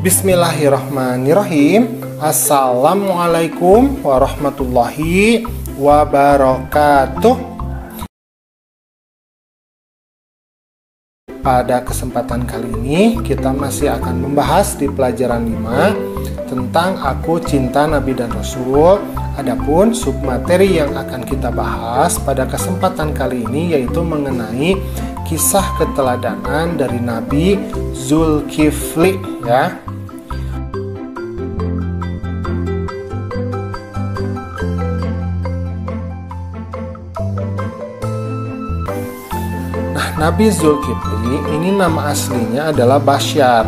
Bismillahirrahmanirrahim. Assalamualaikum warahmatullahi wabarakatuh. Pada kesempatan kali ini kita masih akan membahas di pelajaran 5 tentang Aku Cinta Nabi dan Rasul. Adapun submateri yang akan kita bahas pada kesempatan kali ini yaitu mengenai kisah keteladanan dari Nabi Zulkifli ya. Nabi Zulkifli ini nama aslinya adalah Basyar.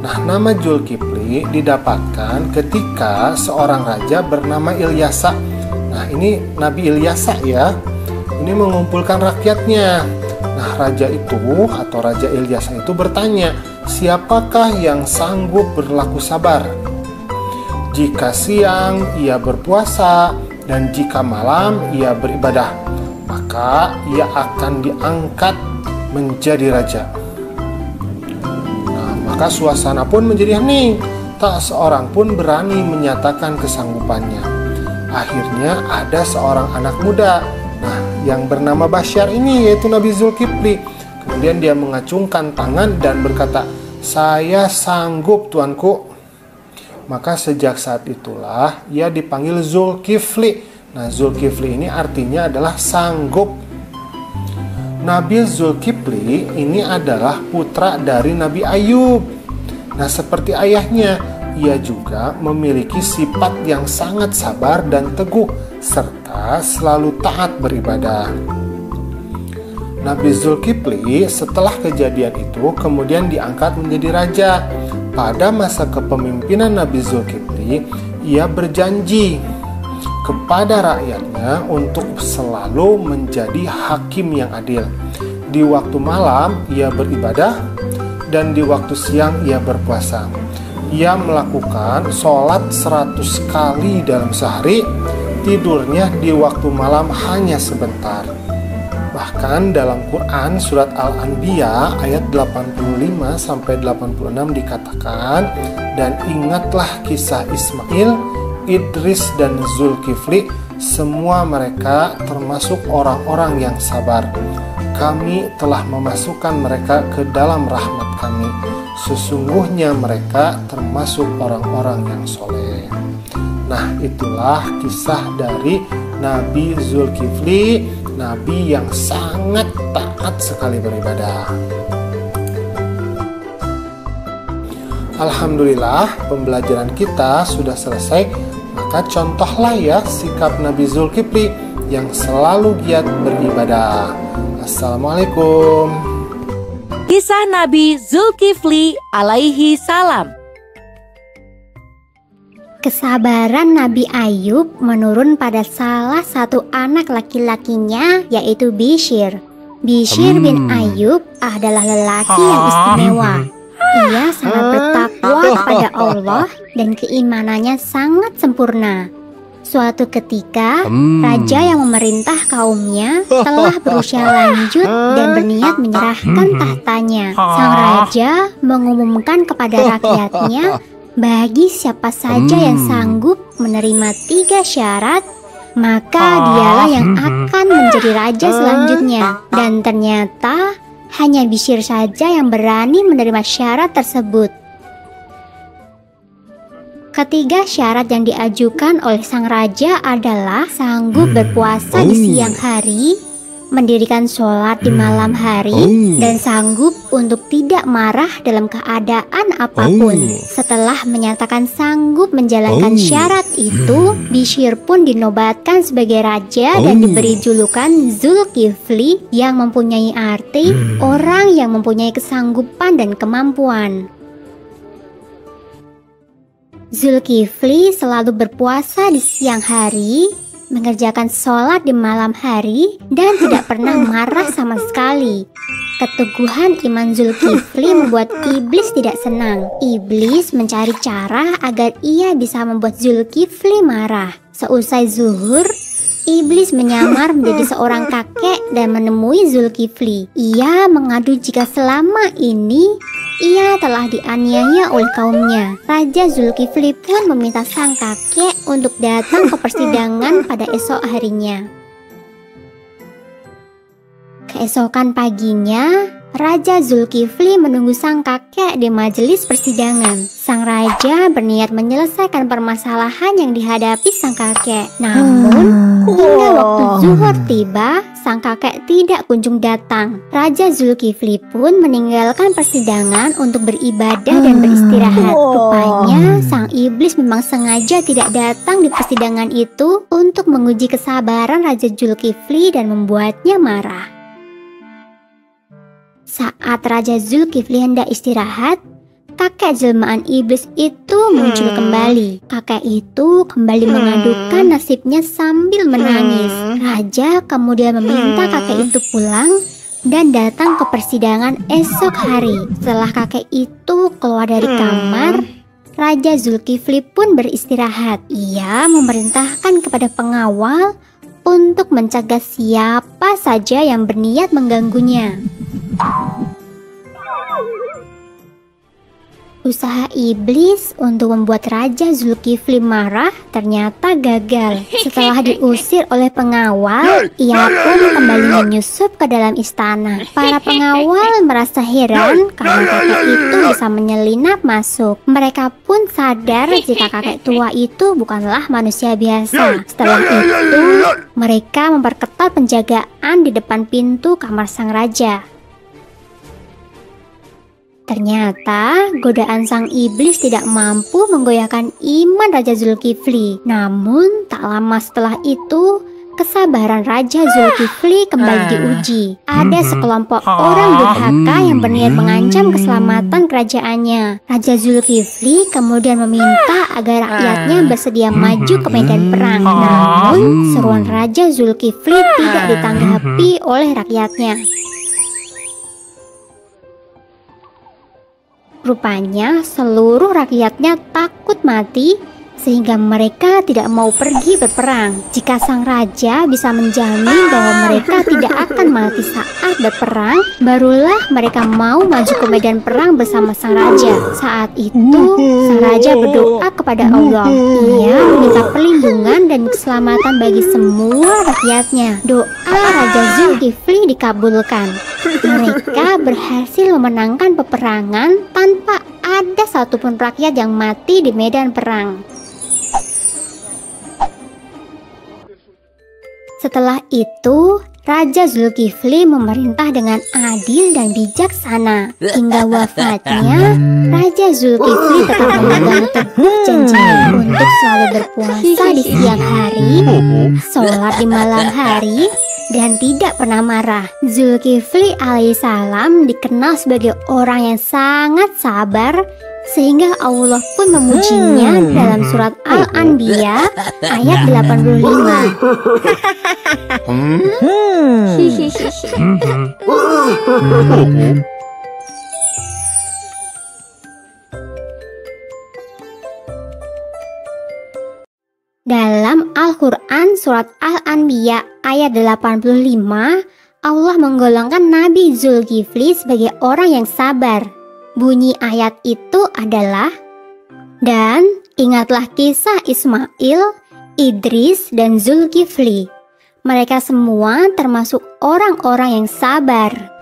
Nah, nama Zulkifli didapatkan ketika seorang raja bernama Ilyasa. Nah, ini Nabi Ilyasa ya. Ini mengumpulkan rakyatnya. Nah, raja itu atau Raja Ilyasa itu bertanya, siapakah yang sanggup berlaku sabar? Jika siang ia berpuasa dan jika malam ia beribadah, maka ia akan diangkat menjadi raja. Nah, maka suasana pun menjadi hening. Tak seorang pun berani menyatakan kesanggupannya. Akhirnya ada seorang anak muda, nah, yang bernama Basyar ini yaitu Nabi Zulkifli. Kemudian dia mengacungkan tangan dan berkata, "Saya sanggup, tuanku." Maka sejak saat itulah ia dipanggil Zulkifli. Nah, Zulkifli ini artinya adalah sanggup. Nabi Zulkifli ini adalah putra dari Nabi Ayub. Nah, seperti ayahnya, ia juga memiliki sifat yang sangat sabar dan teguh, serta selalu taat beribadah. Nabi Zulkifli setelah kejadian itu kemudian diangkat menjadi raja. Pada masa kepemimpinan Nabi Zulkifli, ia berjanji kepada rakyatnya untuk selalu menjadi hakim yang adil. Di waktu malam ia beribadah dan di waktu siang ia berpuasa. Ia melakukan sholat 100 kali dalam sehari, tidurnya di waktu malam hanya sebentar. Bahkan dalam Quran surat Al-Anbiya ayat 85-86 dikatakan, "Dan ingatlah kisah Ismail, Idris dan Zulkifli, semua mereka termasuk orang-orang yang sabar. Kami telah memasukkan mereka ke dalam rahmat kami. Sesungguhnya mereka termasuk orang-orang yang soleh." Nah, itulah kisah dari Nabi Zulkifli, Nabi yang sangat taat sekali beribadah. Alhamdulillah, pembelajaran kita sudah selesai. Maka contohlah ya sikap Nabi Zulkifli yang selalu giat beribadah. Assalamualaikum. Kisah Nabi Zulkifli alaihi salam. Kesabaran Nabi Ayub menurun pada salah satu anak laki-lakinya, yaitu Bishr. Bishr bin Ayub adalah lelaki yang istimewa. Ia sangat bertakwa kepada Allah dan keimanannya sangat sempurna. Suatu ketika, raja yang memerintah kaumnya telah berusia lanjut dan berniat menyerahkan tahtanya. Sang raja mengumumkan kepada rakyatnya, bagi siapa saja yang sanggup menerima 3 syarat, maka dialah yang akan menjadi raja selanjutnya. Dan ternyata hanya Bishr saja yang berani menerima syarat tersebut. Ketiga syarat yang diajukan oleh sang raja adalah sanggup berpuasa di siang hari, mendirikan sholat di malam hari, dan sanggup untuk tidak marah dalam keadaan apapun. Setelah menyatakan sanggup menjalankan syarat itu, Bishr pun dinobatkan sebagai raja dan diberi julukan Zulkifli yang mempunyai arti orang yang mempunyai kesanggupan dan kemampuan. Zulkifli selalu berpuasa di siang hari, mengerjakan sholat di malam hari, dan tidak pernah marah sama sekali. Keteguhan iman Zulkifli membuat iblis tidak senang. Iblis mencari cara agar ia bisa membuat Zulkifli marah. Seusai zuhur, Iblis menyamar menjadi seorang kakek dan menemui Zulkifli. Ia mengadu jika selama ini ia telah dianiaya oleh kaumnya. Raja Zulkifli pun meminta sang kakek untuk datang ke persidangan pada esok harinya. Keesokan paginya, Raja Zulkifli menunggu sang kakek di majelis persidangan. Sang raja berniat menyelesaikan permasalahan yang dihadapi sang kakek. Namun, hingga waktu zuhur tiba, sang kakek tidak kunjung datang. Raja Zulkifli pun meninggalkan persidangan untuk beribadah dan beristirahat. Rupanya, sang iblis memang sengaja tidak datang di persidangan itu untuk menguji kesabaran Raja Zulkifli dan membuatnya marah. Saat Raja Zulkifli hendak istirahat, kakek jelmaan iblis itu muncul kembali. Kakek itu kembali mengadukan nasibnya sambil menangis. Raja kemudian meminta kakek itu pulang dan datang ke persidangan esok hari. Setelah kakek itu keluar dari kamar, Raja Zulkifli pun beristirahat. Ia memerintahkan kepada pengawal untuk mencegah siapa saja yang berniat mengganggunya. Usaha iblis untuk membuat Raja Zulkifli marah ternyata gagal. Setelah diusir oleh pengawal, ia pun kembali menyusup ke dalam istana. Para pengawal merasa heran karena kakek itu bisa menyelinap masuk. Mereka pun sadar jika kakek tua itu bukanlah manusia biasa. Setelah itu, mereka memperketat penjagaan di depan pintu kamar sang raja. Ternyata godaan sang iblis tidak mampu menggoyahkan iman Raja Zulkifli. Namun tak lama setelah itu, kesabaran Raja Zulkifli kembali diuji. Ada sekelompok orang durhaka yang berniat mengancam keselamatan kerajaannya. Raja Zulkifli kemudian meminta agar rakyatnya bersedia maju ke medan perang. Namun seruan Raja Zulkifli tidak ditanggapi oleh rakyatnya. Rupanya seluruh rakyatnya takut mati sehingga mereka tidak mau pergi berperang. Jika sang raja bisa menjamin bahwa mereka tidak akan mati saat berperang, barulah mereka mau maju ke medan perang bersama sang raja. Saat itu, sang raja berdoa kepada Allah. Ia meminta perlindungan dan keselamatan bagi semua rakyatnya. Doa Raja Zulkifli dikabulkan. Mereka berhasil memenangkan peperangan tanpa ada satupun rakyat yang mati di medan perang. Setelah itu, Raja Zulkifli memerintah dengan adil dan bijaksana. Hingga wafatnya, Raja Zulkifli tetap memegang teguh janjinya untuk selalu berpuasa di siang hari, sholat di malam hari, dan tidak pernah marah. Zulkifli alaihissalam dikenal sebagai orang yang sangat sabar, sehingga Allah pun memujinya dalam surat Al-Anbiya ayat 85. Dalam Al-Quran surat Al-Anbiya ayat 85, Allah menggolongkan Nabi Zulkifli sebagai orang yang sabar. Bunyi ayat itu adalah, "Dan ingatlah kisah Ismail, Idris, dan Zulkifli. Mereka semua termasuk orang-orang yang sabar."